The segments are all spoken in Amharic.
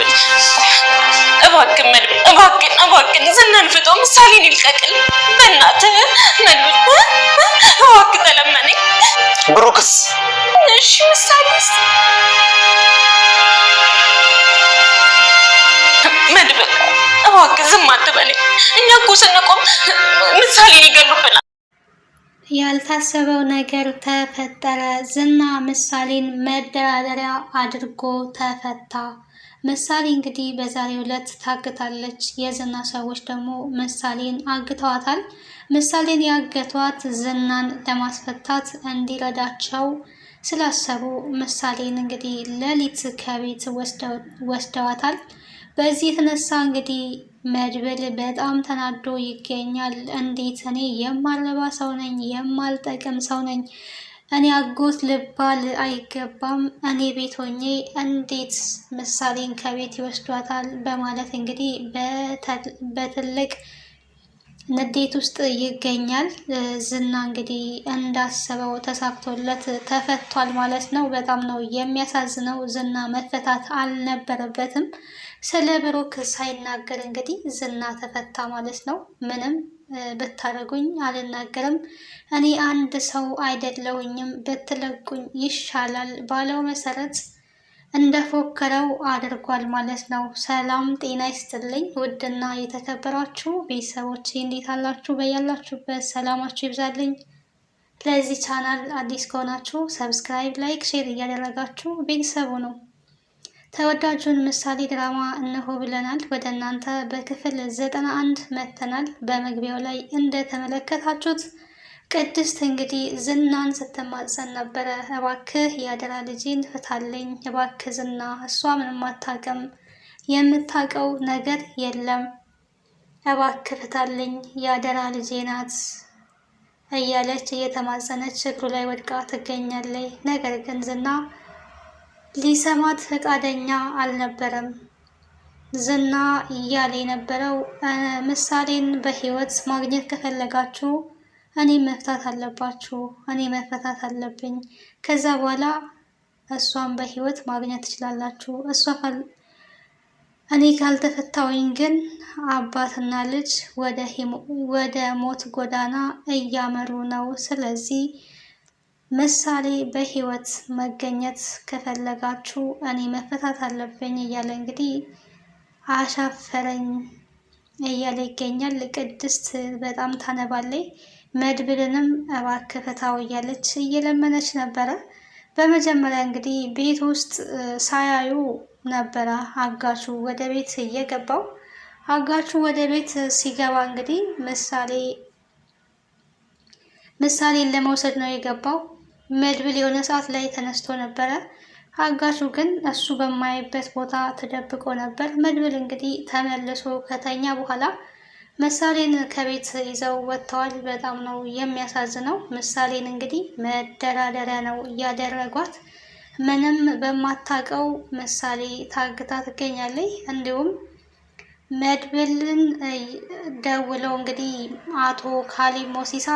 መድብል እባክህ መድብል እባክህ ዝናን ፍቶ ምሳሌን ይልቀቅል በእናትህ መድብል እባክህ ተለመነኝ። ብሩክስ? እሺ ምሳሌስ? መድብል እባክህ ዝም አትበለኝ። እኛ እኮ ስንቆም ምሳሌን ይገሉብናል። ያልታሰበው ነገር ተፈጠረ። ዝና ምሳሌን መደራደሪያ አድርጎ ተፈታ። ምሳሌ እንግዲህ በዛሬው ዕለት ታግታለች። የዝና ሰዎች ደግሞ ምሳሌን አግተዋታል። ምሳሌን ያገቷት ዝናን ለማስፈታት እንዲረዳቸው ስላሰቡ ምሳሌን እንግዲህ ሌሊት ከቤት ወስደዋታል። በዚህ የተነሳ እንግዲህ መድብል በጣም ተናዶ ይገኛል። እንዴት እኔ የማልረባ ሰው ነኝ፣ የማልጠቅም ሰው ነኝ፣ እኔ አጎት ልባል አይገባም፣ እኔ ቤት ሆኜ እንዴት ምሳሌን ከቤት ይወስዷታል? በማለት እንግዲህ በትልቅ ንዴት ውስጥ ይገኛል። ዝና እንግዲህ እንዳሰበው ተሳክቶለት ተፈቷል ማለት ነው። በጣም ነው የሚያሳዝነው። ዝና መፈታት አልነበረበትም። ስለ ብሩክ ሳይናገር እንግዲህ ዝና ተፈታ ማለት ነው። ምንም ብታደርጉኝ አልናገርም፣ እኔ አንድ ሰው አይደለሁኝም፣ ብትለቁኝ ይሻላል ባለው መሰረት እንደፎከረው አድርጓል ማለት ነው። ሰላም ጤና ይስጥልኝ ውድና የተከበራችሁ ቤተሰቦች እንዴት አላችሁ? በያላችሁበት ሰላማችሁ ይብዛልኝ። ለዚህ ቻናል አዲስ ከሆናችሁ ሰብስክራይብ፣ ላይክ፣ ሼር እያደረጋችሁ ቤተሰቡ ነው። ተወዳጁን ምሳሌ ድራማ እነሆ ብለናል ወደ እናንተ በክፍል 91 መተናል። በመግቢያው ላይ እንደተመለከታችሁት ቅድስት እንግዲህ ዝናን ስትማጸን ነበረ። እባክህ ያደራ ልጄን ፍታልኝ፣ እባክህ ዝና፣ እሷ ምንም አታውቅም፣ የምታውቀው ነገር የለም፣ እባክህ ፍታልኝ፣ ያደራ ልጄ ናት እያለች እየተማጸነች እግሩ ላይ ወድቃ ትገኛለች። ነገር ግን ዝና ሊሰማት ፈቃደኛ አልነበረም። ዝና እያለ የነበረው ምሳሌን በህይወት ማግኘት ከፈለጋችሁ እኔ መፍታት አለባችሁ፣ እኔ መፈታት አለብኝ፣ ከዛ በኋላ እሷን በህይወት ማግኘት ትችላላችሁ። እኔ ካልተፈታውኝ ግን አባትና ልጅ ወደ ሞት ጎዳና እያመሩ ነው። ስለዚህ ምሳሌ በህይወት መገኘት ከፈለጋችሁ እኔ መፈታት አለብኝ እያለ እንግዲህ አሻፈረኝ እያለ ይገኛል። ቅድስት በጣም ታነባለች። መድብልንም እባክህ ፍታው እያለች እየለመነች ነበረ። በመጀመሪያ እንግዲህ ቤት ውስጥ ሳያዩ ነበረ አጋቹ ወደ ቤት እየገባው። አጋቹ ወደ ቤት ሲገባ እንግዲህ ምሳሌን ለመውሰድ ነው የገባው። መድብል የሆነ ሰዓት ላይ ተነስቶ ነበረ። አጋቹ ግን እሱ በማይበት ቦታ ተደብቆ ነበር። መድብል እንግዲህ ተመልሶ ከተኛ በኋላ ምሳሌን ከቤት ይዘው ወጥተዋል። በጣም ነው የሚያሳዝነው። ምሳሌን እንግዲህ መደራደሪያ ነው እያደረጓት። ምንም በማታውቀው ምሳሌ ታግታ ትገኛለች። እንዲሁም መድብልን ደውለው እንግዲህ አቶ ካሌብ ሞሲሳ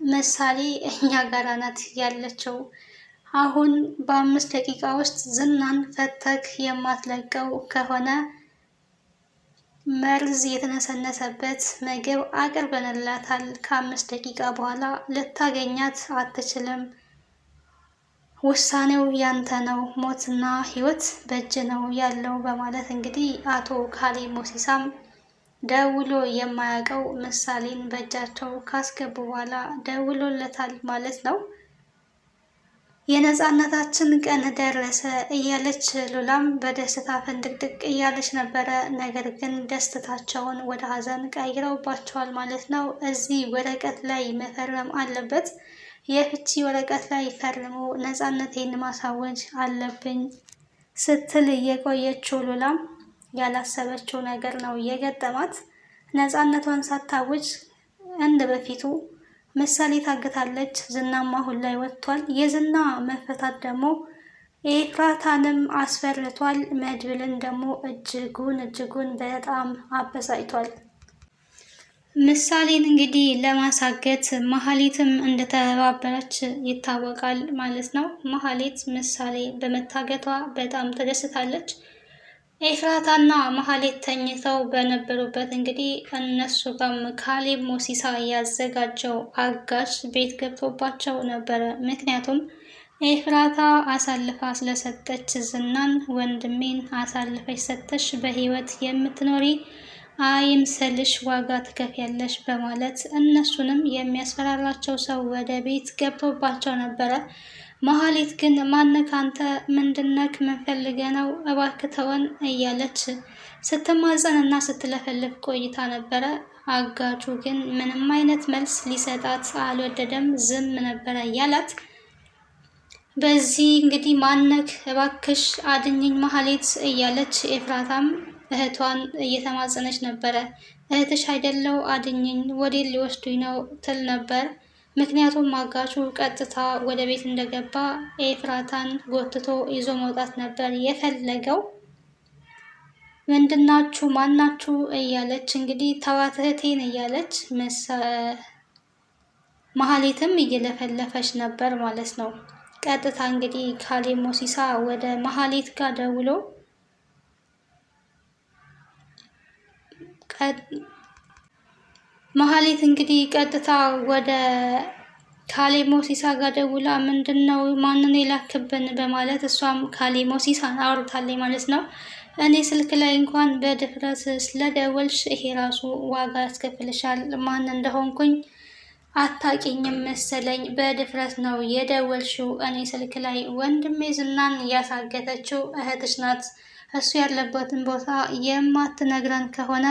ምሳሌ እኛ ጋር ናት ያለችው፣ አሁን በ5 ደቂቃ ውስጥ ዝናን ፈተክ የማትለቀው ከሆነ መርዝ የተነሰነሰበት ምግብ አቅርበንላታል፣ ከ5 ደቂቃ በኋላ ልታገኛት አትችልም፣ ውሳኔው ያንተ ነው፣ ሞትና ህይወት በእጅ ነው ያለው በማለት እንግዲህ አቶ ካሌብ ሞሲሳም ደውሎ የማያውቀው ምሳሌን በእጃቸው ካስገቡ በኋላ ደውሎለታል ማለት ነው። የነፃነታችን ቀን ደረሰ እያለች ሉላም በደስታ ፍንድቅድቅ እያለች ነበረ። ነገር ግን ደስታቸውን ወደ ሀዘን ቀይረውባቸዋል ማለት ነው። እዚህ ወረቀት ላይ መፈረም አለበት፣ የፍቺ ወረቀት ላይ ፈርሞ ነፃነቴን ማሳወጅ አለብኝ ስትል የቆየችው ሉላም ያላሰበችው ነገር ነው የገጠማት። ነፃነቷን ሳታውጅ እንደ በፊቱ ምሳሌ ታግታለች። ዝናም አሁን ላይ ወጥቷል። የዝና መፈታት ደግሞ ኤፍራታንም አስፈርቷል። መድብልን ደግሞ እጅጉን በጣም አበሳጭቷል። ምሳሌን እንግዲህ ለማሳገት መሀሌትም እንደተባበረች ይታወቃል ማለት ነው። መሀሌት ምሳሌ በመታገቷ በጣም ተደስታለች። ኤፍራታና መሀሌት ተኝተው በነበሩበት እንግዲህ እነሱ ጋም ካሌብ ሞሲሳ ያዘጋጀው አጋዥ ቤት ገብቶባቸው ነበረ። ምክንያቱም ኤፍራታ አሳልፋ ስለሰጠች ዝናን ወንድሜን አሳልፈች ሰጠሽ በህይወት የምትኖሪ አይምሰልሽ ዋጋ ትከፍያለሽ በማለት እነሱንም የሚያስፈራራቸው ሰው ወደ ቤት ገብቶባቸው ነበረ። መሀሌት ግን ማነክ አንተ ምንድነክ ምንፈልገ ነው እባክህ ተወን እያለች ስትማጸን እና ስትለፈልፍ ቆይታ ነበረ። አጋቹ ግን ምንም አይነት መልስ ሊሰጣት አልወደደም፣ ዝም ነበረ እያላት። በዚህ እንግዲህ ማነክ እባክሽ አድኝኝ መሀሌት እያለች ኤፍራታም እህቷን እየተማጸነች ነበረ። እህትሽ አይደለው አድኝኝ፣ ወዴት ሊወስዱኝ ነው ትል ነበር። ምክንያቱም አጋቹ ቀጥታ ወደ ቤት እንደገባ ኤፍራታን ጎትቶ ይዞ መውጣት ነበር የፈለገው። ምንድናችሁ ማናችሁ እያለች እንግዲህ ተዋት እህቴን እያለች መሀሌትም እየለፈለፈች ነበር ማለት ነው። ቀጥታ እንግዲህ ካሌብ ሞሲሳ ወደ መሀሌት ጋር ደውሎ መሀሌት እንግዲህ ቀጥታ ወደ ካሌብ ሞሲሳ ጋር ደውላ ምንድነው ማንን የላክብን በማለት እሷም ካሌብ ሞሲሳን አውርታለች ማለት ነው። እኔ ስልክ ላይ እንኳን በድፍረት ስለደወልሽ ይሄ ራሱ ዋጋ ያስከፍልሻል። ማን እንደሆንኩኝ አታቂኝም መሰለኝ፣ በድፍረት ነው የደወልሽው። እኔ ስልክ ላይ ወንድሜ ዝናን ያሳገተችው እህትሽ ናት። እሱ ያለበትን ቦታ የማትነግረን ከሆነ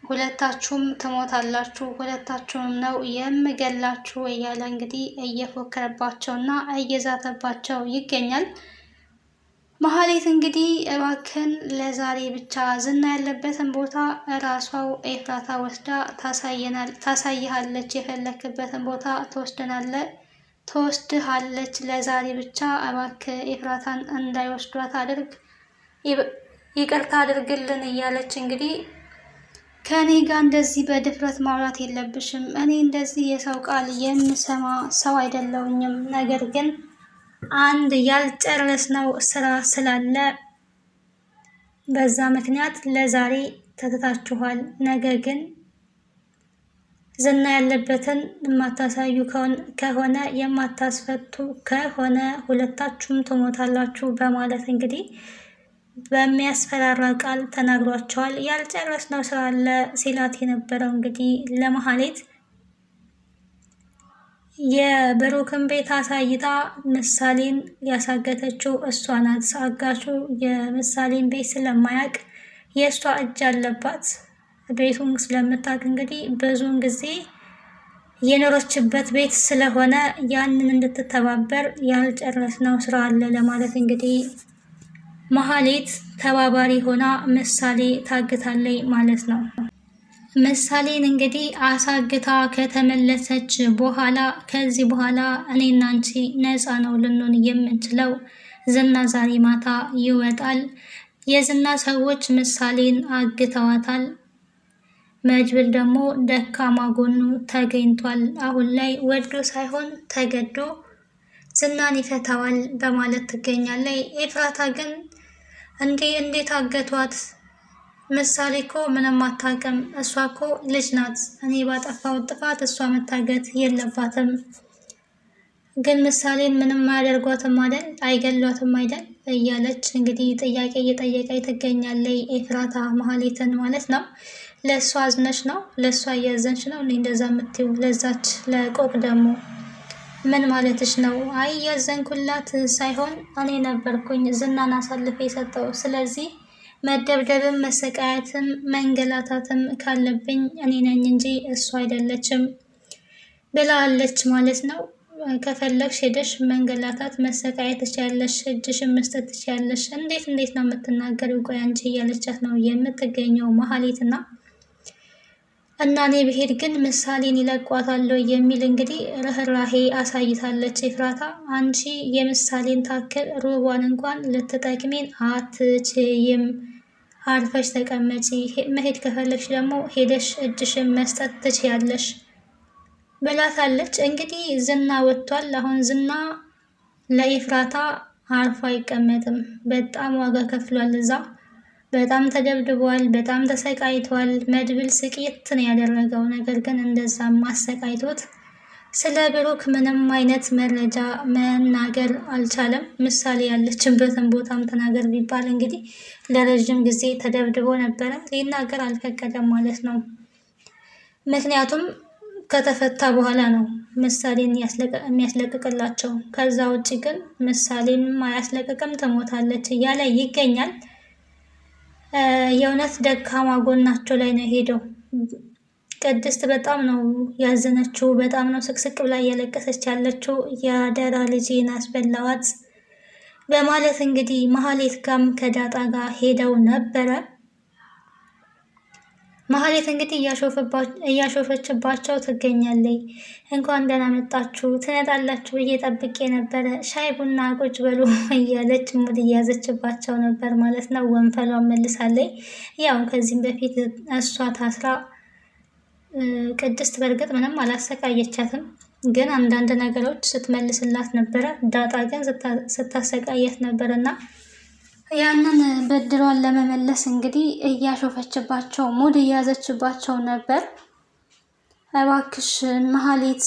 ሁለታችሁም ትሞታላችሁ፣ ሁለታችሁም ነው የምገላችሁ እያለ እንግዲህ እየፎከረባቸውና እየዛተባቸው ይገኛል። መሀሌት እንግዲህ እባክን ለዛሬ ብቻ ዝና ያለበትን ቦታ እራሷው ኤፍራታ ወስዳ ታሳይሃለች፣ የፈለክበትን ቦታ ትወስድሃለች። ለዛሬ ብቻ እባክህ ኤፍራታን እንዳይወስዷት አድርግ፣ ይቅርታ አድርግልን እያለች እንግዲህ ከእኔ ጋር እንደዚህ በድፍረት ማውራት የለብሽም። እኔ እንደዚህ የሰው ቃል የምሰማ ሰው አይደለሁኝም። ነገር ግን አንድ ያልጨረስነው ስራ ስላለ በዛ ምክንያት ለዛሬ ተትታችኋል። ነገር ግን ዝና ያለበትን የማታሳዩ ከሆነ የማታስፈቱ ከሆነ ሁለታችሁም ትሞታላችሁ በማለት እንግዲህ በሚያስፈራራ ቃል ተናግሯቸዋል። ያልጨረስነው ስራ አለ ሲላት የነበረው እንግዲህ ለመሀሌት የብሩክን ቤት አሳይታ ምሳሌን ያሳገተችው እሷ ናት። አጋቹ የምሳሌን ቤት ስለማያውቅ የእሷ እጅ አለባት። ቤቱን ስለምታውቅ እንግዲህ ብዙውን ጊዜ የኖረችበት ቤት ስለሆነ ያንን እንድትተባበር ያልጨረስነው ስራ አለ ለማለት እንግዲህ መሀሌት ተባባሪ ሆና ምሳሌ ታግታለች ማለት ነው። ምሳሌን እንግዲህ አሳግታ ከተመለሰች በኋላ ከዚህ በኋላ እኔና አንቺ ነፃ ነው ልንሆን የምንችለው፣ ዝና ዛሬ ማታ ይወጣል። የዝና ሰዎች ምሳሌን አግተዋታል። መድብል ደግሞ ደካማ ጎኑ ተገኝቷል። አሁን ላይ ወዶ ሳይሆን ተገዶ ዝናን ይፈታዋል በማለት ትገኛለች። ኤፍራታ ግን እንዴት አገቷት? ምሳሌ እኮ ምንም አታውቅም። እሷ እኮ ልጅ ናት። እኔ ባጠፋሁት ጥፋት እሷ መታገት የለባትም። ግን ምሳሌን ምንም አያደርጓትም አይደል? አይገሏትም አይደል? እያለች እንግዲህ ጥያቄ እየጠየቀች ትገኛለች። ኤፍራታ መሀሌትን ማለት ነው። ለእሷ አዝነሽ ነው? ለእሷ እያዘንሽ ነው እኔ እንደዛ የምትይው? ለዛች ለቆቅ ደግሞ ምን ማለትሽ ነው? አይ እያዘንኩላት ሳይሆን እኔ ነበርኩኝ ዝናን አሳልፌ የሰጠው። ስለዚህ መደብደብም መሰቃየትም መንገላታትም ካለብኝ እኔ ነኝ እንጂ እሱ አይደለችም ብላለች ማለት ነው። ከፈለግሽ ሄደሽ መንገላታት መሰቃየት ትችያለሽ፣ እጅሽን መስጠት ትችያለሽ። እንዴት ነው የምትናገሪው? ቆይ አንቺ እያለቻት ነው የምትገኘው መሀሌትና እና እኔ ብሄድ ግን ምሳሌን ይለቋታል የሚል እንግዲህ ርህራሄ አሳይታለች ኤፍራታ። አንቺ የምሳሌን ታክል ሩቧን እንኳን ልትጠቅሜን አትችይም፣ አርፈሽ ተቀመጪ። መሄድ ከፈለግሽ ደግሞ ሄደሽ እጅሽን መስጠት ትችያለሽ ብላታለች። እንግዲህ ዝና ወጥቷል። አሁን ዝና ለኤፍራታ አርፎ አይቀመጥም። በጣም ዋጋ ከፍሏል እዛ በጣም ተደብድቧል፣ በጣም ተሰቃይቷል። መድብል ስቅይት ነው ያደረገው። ነገር ግን እንደዛም አሰቃይቶት ስለ ብሩክ ምንም አይነት መረጃ መናገር አልቻለም። ምሳሌ ያለችበትን ቦታም ተናገር ቢባል እንግዲህ ለረዥም ጊዜ ተደብድቦ ነበረ፣ ሊናገር አልፈቀደም ማለት ነው። ምክንያቱም ከተፈታ በኋላ ነው ምሳሌን የሚያስለቅቅላቸው። ከዛ ውጭ ግን ምሳሌን አያስለቅቅም፣ ትሞታለች እያለ ይገኛል። የእውነት ደካማ ጎናቸው ላይ ነው ሄደው። ቅድስት በጣም ነው ያዘነችው፣ በጣም ነው ስቅስቅ ብላ እያለቀሰች ያለችው። የአደራ ልጄን አስበላዋት በማለት እንግዲህ መሀሌት ጋም ከዳጣ ጋር ሄደው ነበረ። መሀሌት እንግዲህ እያሾፈችባቸው ትገኛለች። እንኳን ደህና መጣችሁ ትመጣላችሁ ብዬ ጠብቄ ነበረ፣ ሻይ ቡና ቁጭ በሉ እያለች ሙድ እያዘችባቸው ነበር ማለት ነው። ወንፈሏን መልሳለች። ያው ከዚህም በፊት እሷ ታስራ ቅድስት በእርግጥ ምንም አላሰቃየቻትም፣ ግን አንዳንድ ነገሮች ስትመልስላት ነበረ። ዳጣ ግን ስታሰቃየት ነበር እና ያንን ብድሯን ለመመለስ እንግዲህ እያሾፈችባቸው ሙድ እያዘችባቸው ነበር። እባክሽ መሀሌት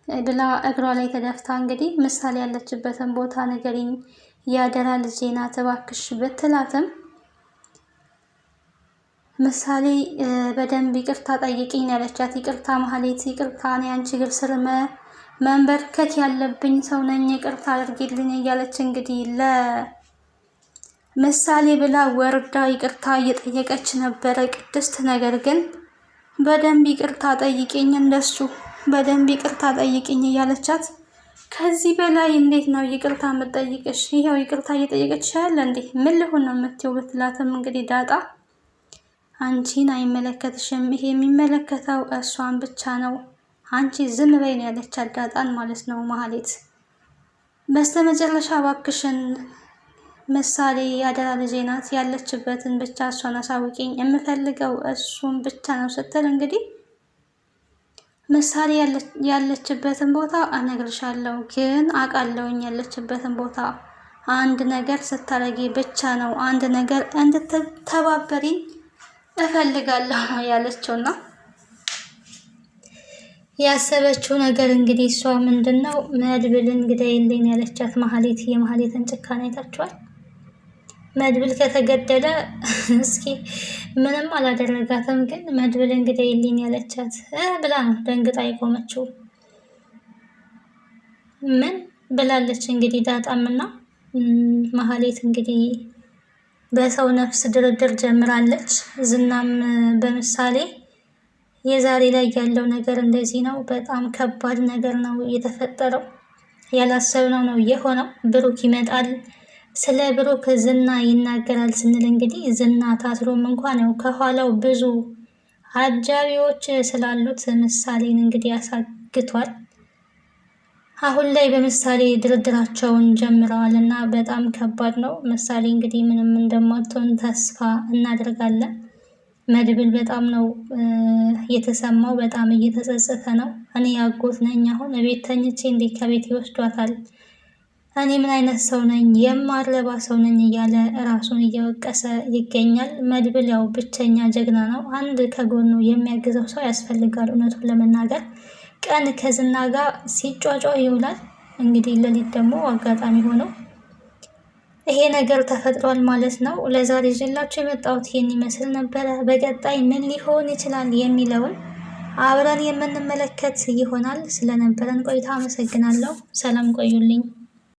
ብላ እግሯ ላይ ተደፍታ እንግዲህ ምሳሌ ያለችበትን ቦታ ንገሪኝ፣ የአደራ ልጄ ናት እባክሽ ብትላትም ምሳሌ በደንብ ይቅርታ ጠይቂኝ ያለቻት። ይቅርታ መሀሌት ይቅርታ፣ እኔ አንቺ እግር ስር መንበርከክ ያለብኝ ሰው ነኝ፣ ይቅርታ አድርጊልኝ እያለች እንግዲህ ምሳሌ ብላ ወርዳ ይቅርታ እየጠየቀች ነበረ ቅድስት። ነገር ግን በደንብ ይቅርታ ጠይቂኝ፣ እንደሱ በደንብ ይቅርታ ጠይቂኝ እያለቻት፣ ከዚህ በላይ እንዴት ነው ይቅርታ የምጠይቅሽ? ይኸው ይቅርታ እየጠየቀች ያለ እንዴ ምን ልሆን ነው የምትይው ብትላትም እንግዲህ ዳጣ አንቺን አይመለከትሽም፣ ይሄ የሚመለከተው እሷን ብቻ ነው፣ አንቺ ዝም በይ ነው ያለቻት ዳጣን ማለት ነው መሀሌት። በስተመጨረሻ እባክሽን ምሳሌ ያደራ ልጄ ናት፣ ያለችበትን ብቻ እሷን አሳውቂኝ፣ የምፈልገው እሱን ብቻ ነው ስትል እንግዲህ ምሳሌ ያለችበትን ቦታ እነግርሻለሁ፣ ግን አውቃለሁኝ ያለችበትን ቦታ አንድ ነገር ስታረጊ ብቻ ነው፣ አንድ ነገር እንድትተባበሪኝ እፈልጋለሁ ነው ያለችውና ያሰበችው ነገር እንግዲህ እሷ ምንድን ነው መድብልን ግደይልኝ ያለቻት መሀሌት። የመሀሌትን ጭካኔ አይታችኋል። መድብል ከተገደለ እስኪ ምንም አላደረጋትም፣ ግን መድብልን ግደይልኝ ያለቻት ብላ ነው ደንግጣ የቆመችው። ምን ብላለች እንግዲህ ዳጣምና መሀሌት እንግዲህ በሰው ነፍስ ድርድር ጀምራለች። ዝናም በምሳሌ የዛሬ ላይ ያለው ነገር እንደዚህ ነው፣ በጣም ከባድ ነገር ነው የተፈጠረው፣ ያላሰብነው ነው የሆነው። ብሩክ ይመጣል፣ ስለ ብሩክ ዝና ይናገራል ስንል እንግዲህ ዝና ታስሮም እንኳን ነው ከኋላው ብዙ አጃቢዎች ስላሉት ምሳሌን እንግዲህ ያሳግቷል። አሁን ላይ በምሳሌ ድርድራቸውን ጀምረዋል እና በጣም ከባድ ነው። ምሳሌ እንግዲህ ምንም እንደማትሆን ተስፋ እናደርጋለን። መድብል በጣም ነው የተሰማው፣ በጣም እየተጸጸተ ነው። እኔ ያጎት ነኝ፣ አሁን ቤት ተኝቼ እንዴት ከቤት ይወስዷታል? እኔ ምን አይነት ሰው ነኝ? የማረባ ሰው ነኝ እያለ ራሱን እየወቀሰ ይገኛል። መድብል ያው ብቸኛ ጀግና ነው። አንድ ከጎኑ የሚያግዘው ሰው ያስፈልጋል። እውነቱን ለመናገር ቀን ከዝና ጋር ሲጫጫ ይውላል። እንግዲህ ሌሊት ደግሞ አጋጣሚ ሆነው ይሄ ነገር ተፈጥሯል ማለት ነው። ለዛሬ ይዤላችሁ የመጣሁት ይሄን ይመስል ነበረ። በቀጣይ ምን ሊሆን ይችላል የሚለውን አብረን የምንመለከት ይሆናል። ስለነበረን ቆይታ አመሰግናለሁ። ሰላም ቆዩልኝ።